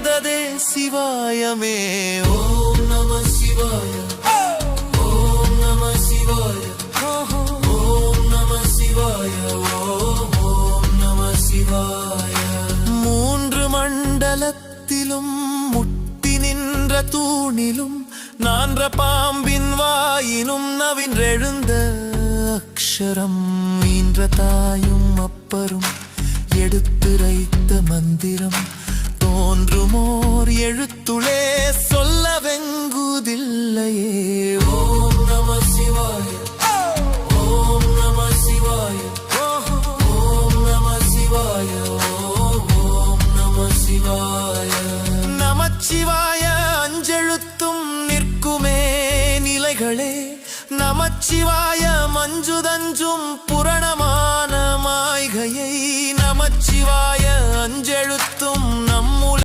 வந்ததே சிவாயமே. ஓம் நம சிவாய, ஓம் நம சிவாய, ஓம் நம சிவாய, ஓம் நம சிவாய. மூன்று மண்டலத்திலும் முட்டி நின்ற தூணிலும் நான்ற பாம்பின் வாயினும் நவின்றெழுந்த அக்ஷரம் ஈன்ற தாயும் அப்பரும் எடுத்துரைத்த மந்திரம் தோன்றுமோர் எழுத்துளே சொல்ல வெங்குதில்லையே. ஓம் நம சிவாய, ஓம் நம சிவாய, ஓம் நம சிவாய, ஓம் நம சிவாய. நமச்சிவாய அஞ்செழுத்தும் நிற்குமே நிலைகளே. நமச்சிவாய மஞ்சுதஞ்சும் புரணமான மாய்கையை நமச்சிவாய அஞ்செழுத்தும் நம்முல